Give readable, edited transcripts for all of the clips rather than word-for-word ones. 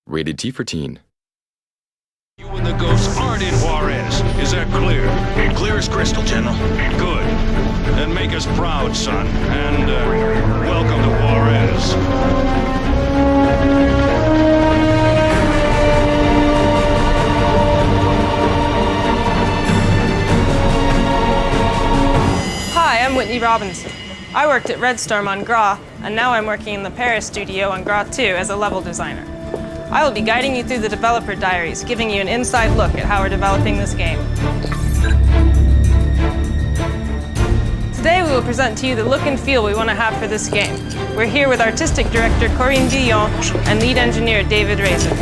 Rated T for Teen. You and the ghosts aren't in Juarez. Is that clear? Clear as crystal, General. Good. Then make us proud, son. And, welcome to Juarez. Hi, I'm Whitney Robinson. I worked at Redstorm on GRAW, and now I'm working in the Paris studio on GRAW 2 as a level designer. I will be guiding you through the developer diaries, giving you an inside look at how we're developing this game. Today we will present to you the look and feel we want to have for this game. We're here with artistic director Corinne Guillon and lead engineer David Razor.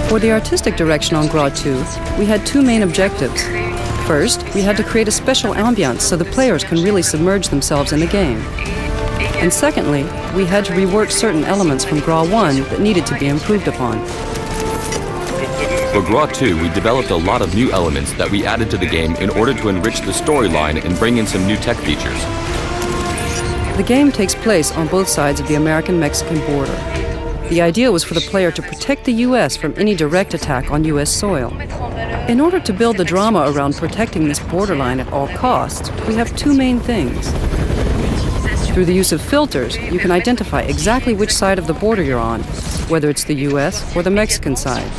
For the artistic direction on GRAW 2, we had two main objectives. First, we had to create a special ambiance so the players can really submerge themselves in the game. And secondly, we had to rework certain elements from GRAW 1 that needed to be improved upon. For GRAW 2, we developed a lot of new elements that we added to the game in order to enrich the storyline and bring in some new tech features. The game takes place on both sides of the American-Mexican border. The idea was for the player to protect the U.S. from any direct attack on U.S. soil. In order to build the drama around protecting this borderline at all costs, we have two main things. Through the use of filters, you can identify exactly which side of the border you're on, whether it's the U.S. or the Mexican side.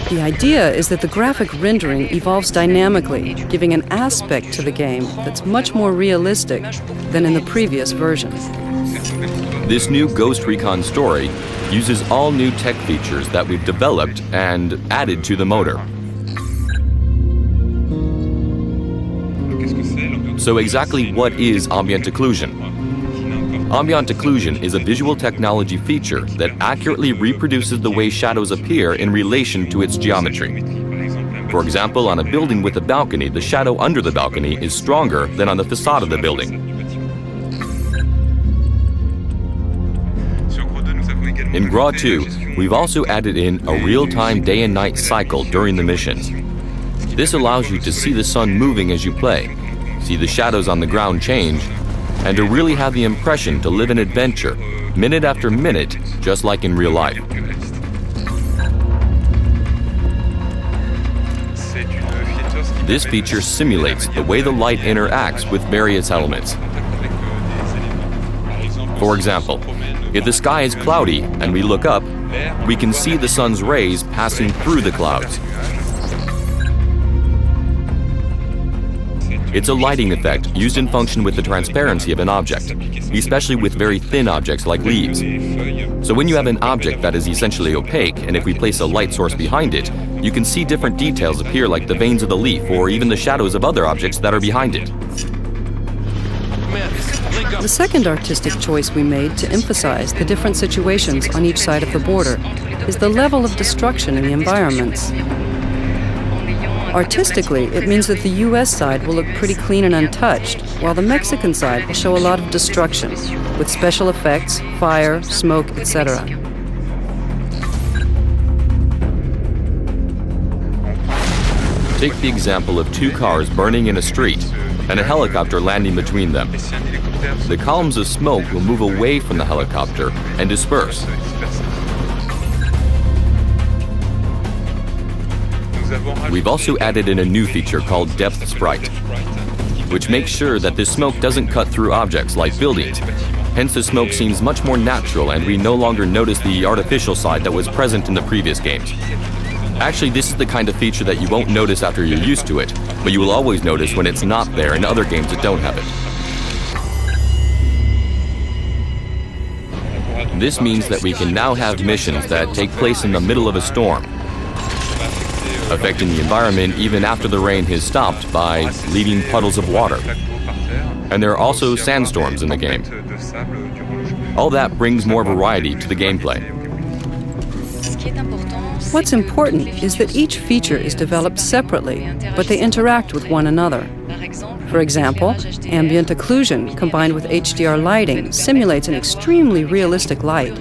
The idea is that the graphic rendering evolves dynamically, giving an aspect to the game that's much more realistic than in the previous version. This new Ghost Recon story uses all new tech features that we've developed and added to the motor. So exactly what is ambient occlusion? Ambient occlusion is a visual technology feature that accurately reproduces the way shadows appear in relation to its geometry. For example, on a building with a balcony, the shadow under the balcony is stronger than on the facade of the building. In GRAW 2, we've also added in a real-time day and night cycle during the missions. This allows you to see the sun moving as you play, see the shadows on the ground change, and to really have the impression to live an adventure, minute after minute, just like in real life. This feature simulates the way the light interacts with various elements. For example, if the sky is cloudy and we look up, we can see the sun's rays passing through the clouds. It's a lighting effect used in function with the transparency of an object, especially with very thin objects like leaves. So when you have an object that is essentially opaque, and if we place a light source behind it, you can see different details appear like the veins of the leaf or even the shadows of other objects that are behind it. The second artistic choice we made to emphasize the different situations on each side of the border is the level of destruction in the environments. Artistically, it means that the U.S. side will look pretty clean and untouched, while the Mexican side will show a lot of destruction, with special effects, fire, smoke, etc. Take the example of two cars burning in a street and a helicopter landing between them. The columns of smoke will move away from the helicopter and disperse. We've also added in a new feature called Depth Sprite, which makes sure that this smoke doesn't cut through objects like buildings. Hence, the smoke seems much more natural and we no longer notice the artificial side that was present in the previous games. Actually, this is the kind of feature that you won't notice after you're used to it, but you will always notice when it's not there in other games that don't have it. This means that we can now have missions that take place in the middle of a storm, affecting the environment even after the rain has stopped by leaving puddles of water. And there are also sandstorms in the game. All that brings more variety to the gameplay. What's important is that each feature is developed separately, but they interact with one another. For example, ambient occlusion combined with HDR lighting simulates an extremely realistic light,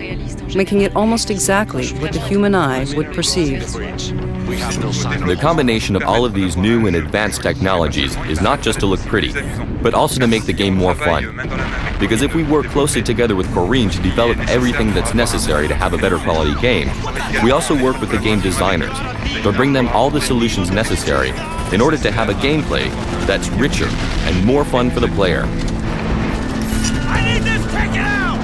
making it almost exactly what the human eye would perceive. The combination of all of these new and advanced technologies is not just to look pretty, but also to make the game more fun. Because if we work closely together with Corinne to develop everything that's necessary to have a better quality game, we also work with the game designers to bring them all the solutions necessary in order to have a gameplay that's richer and more fun for the player. I need this taken out!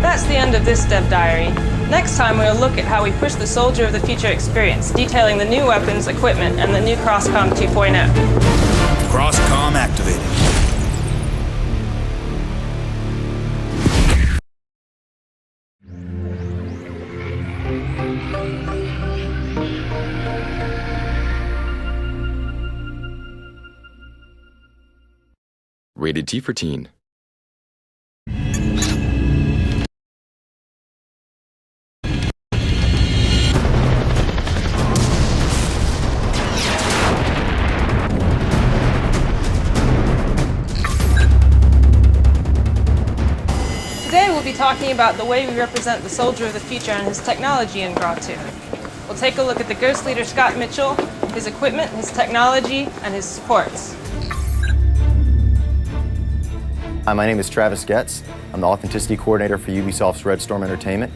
That's the end of this dev diary. Next time we'll look at how we push the Soldier of the Future experience, detailing the new weapons, equipment, and the new Crosscom 2.0. Crosscom activated. Rated T for Teen. Today we'll be talking about the way we represent the Soldier of the Future and his technology in GRAW 2. We'll take a look at the Ghost Leader Scott Mitchell, his equipment, his technology, and his supports. Hi, my name is Travis Getz. I'm the Authenticity Coordinator for Ubisoft's Red Storm Entertainment.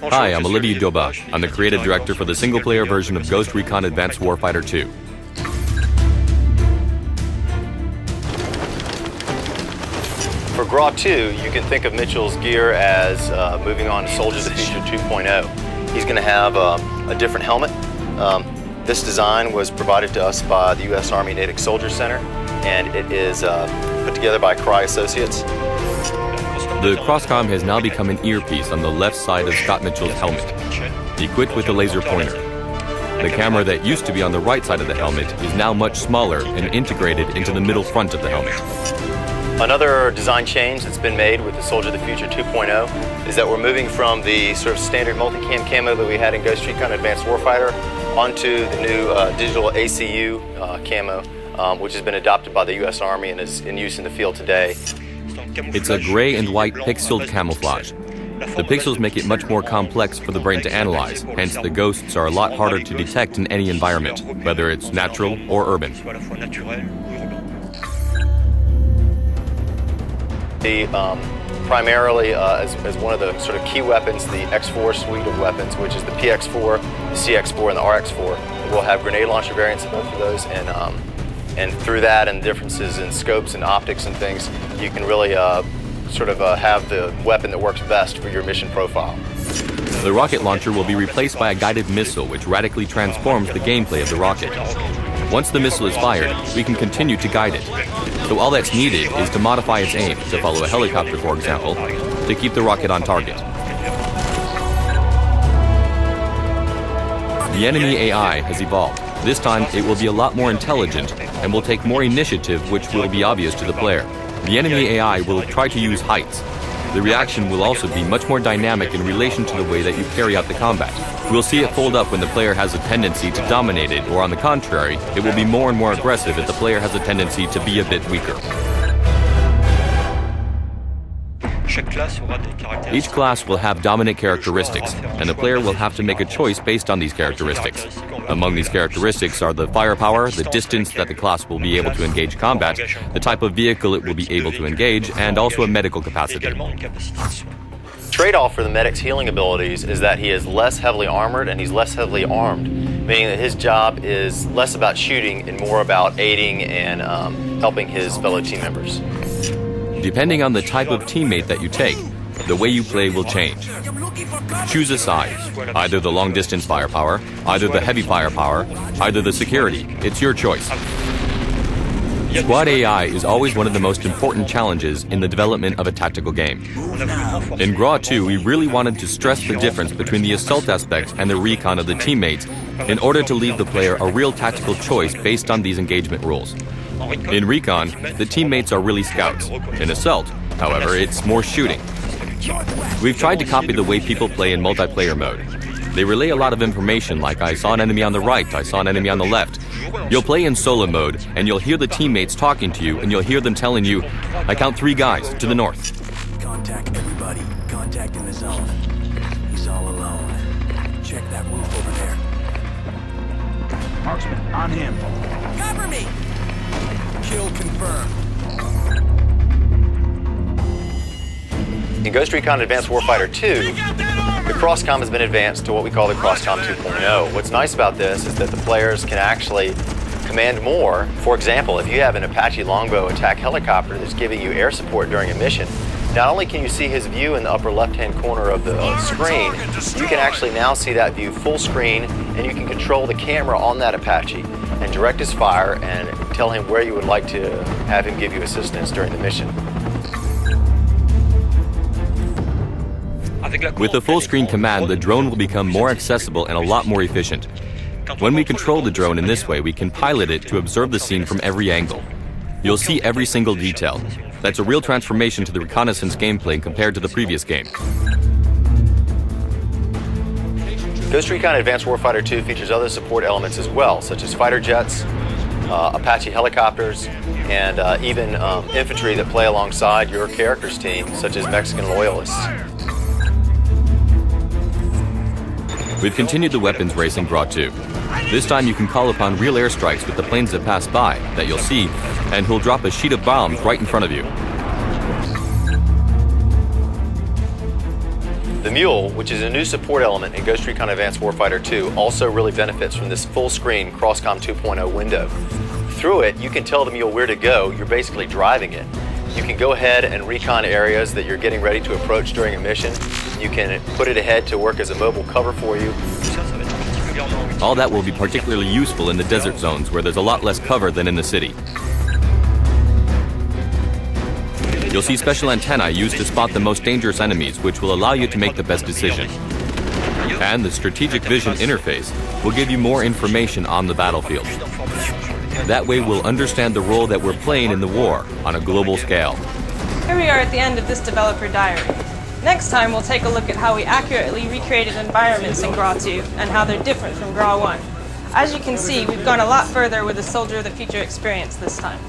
Hi, I'm Olivier Doba. I'm the creative director for the single-player version of Ghost Recon Advanced Warfighter 2. For GRAW 2, you can think of Mitchell's gear as moving on to Soldier of the Future 2.0. He's going to have a different helmet. This design was provided to us by the U.S. Army Natick Soldier Center, and it is put together by Cry Associates. The Crosscom has now become an earpiece on the left side of Scott Mitchell's helmet, equipped with a laser pointer. The camera that used to be on the right side of the helmet is now much smaller and integrated into the middle front of the helmet. Another design change that's been made with the Soldier of the Future 2.0 is that we're moving from the sort of standard multicam camo that we had in Ghost Recon Advanced Warfighter onto the new digital ACU camo, which has been adopted by the U.S. Army and is in use in the field today. It's a gray and white pixeled camouflage. The pixels make it much more complex for the brain to analyze, hence the ghosts are a lot harder to detect in any environment, whether it's natural or urban. Primarily as one of the sort of key weapons, the X4 suite of weapons, which is the PX4, the CX4, and the RX4. We'll have grenade launcher variants of both of those, and through that and differences in scopes and optics and things, you can really have the weapon that works best for your mission profile. The rocket launcher will be replaced by a guided missile which radically transforms the gameplay of the rocket. Once the missile is fired, we can continue to guide it. So all that's needed is to modify its aim, to follow a helicopter for example, to keep the rocket on target. The enemy AI has evolved. This time it will be a lot more intelligent and will take more initiative, which will be obvious to the player. The enemy AI will try to use heights. The reaction will also be much more dynamic in relation to the way that you carry out the combat. We'll see it fold up when the player has a tendency to dominate it, or on the contrary, it will be more and more aggressive if the player has a tendency to be a bit weaker. Each class will have dominant characteristics, and the player will have to make a choice based on these characteristics. Among these characteristics are the firepower, the distance that the class will be able to engage combat, the type of vehicle it will be able to engage, and also a medical capacity. Trade-off for the medic's healing abilities is that he is less heavily armored and he's less heavily armed, meaning that his job is less about shooting and more about aiding and helping his fellow team members. Depending on the type of teammate that you take, the way you play will change. Choose a side, either the long-distance firepower, either the heavy firepower, either the security. It's your choice. Squad AI is always one of the most important challenges in the development of a tactical game. In GRAW 2, we really wanted to stress the difference between the assault aspect and the recon of the teammates in order to leave the player a real tactical choice based on these engagement rules. In Recon, the teammates are really scouts. In Assault, however, it's more shooting. We've tried to copy the way people play in multiplayer mode. They relay a lot of information like I saw an enemy on the right, I saw an enemy on the left. You'll play in solo mode and you'll hear the teammates talking to you and you'll hear them telling you, I count 3 guys to the north. Contact everybody. Contact in the zone. He's all alone. Check that roof over there. Marksman, on him. Cover me! Kill confirmed. In Ghost Recon Advanced Warfighter 2, the crosscom has been advanced to what we call the crosscom 2.0. What's nice about this is that the players can actually command more. For example, if you have an Apache Longbow attack helicopter that's giving you air support during a mission, not only can you see his view in the upper left-hand corner of the screen, you can actually now see that view full screen, and you can control the camera on that Apache and direct his fire and tell him where you would like to have him give you assistance during the mission. With the full screen command, the drone will become more accessible and a lot more efficient. When we control the drone in this way, we can pilot it to observe the scene from every angle. You'll see every single detail. That's a real transformation to the reconnaissance gameplay compared to the previous game. Ghost Recon Advanced Warfighter 2 features other support elements as well, such as fighter jets, Apache helicopters, and even infantry that play alongside your character's team, such as Mexican loyalists. We've continued the weapons race in GRAW 2. This time you can call upon real airstrikes with the planes that pass by, that you'll see, and he'll drop a sheet of bombs right in front of you. The Mule, which is a new support element in Ghost Recon Advanced Warfighter 2, also really benefits from this full-screen Crosscom 2.0 window. Through it, you can tell the Mule where to go. You're basically driving it. You can go ahead and recon areas that you're getting ready to approach during a mission. You can put it ahead to work as a mobile cover for you. All that will be particularly useful in the desert zones where there's a lot less cover than in the city. You'll see special antennae used to spot the most dangerous enemies, which will allow you to make the best decision. And the strategic vision interface will give you more information on the battlefield. That way we'll understand the role that we're playing in the war on a global scale. Here we are at the end of this developer diary. Next time we'll take a look at how we accurately recreated environments in GRAW 2 and how they're different from GRAW 1. As you can see, we've gone a lot further with the Soldier of the Future experience this time.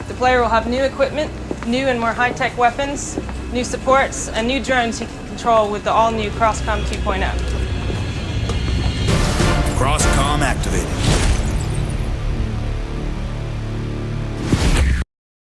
The player will have new equipment, new and more high-tech weapons, new supports, and new drones he can control with the all-new Crosscom 2.0. Crosscom activated.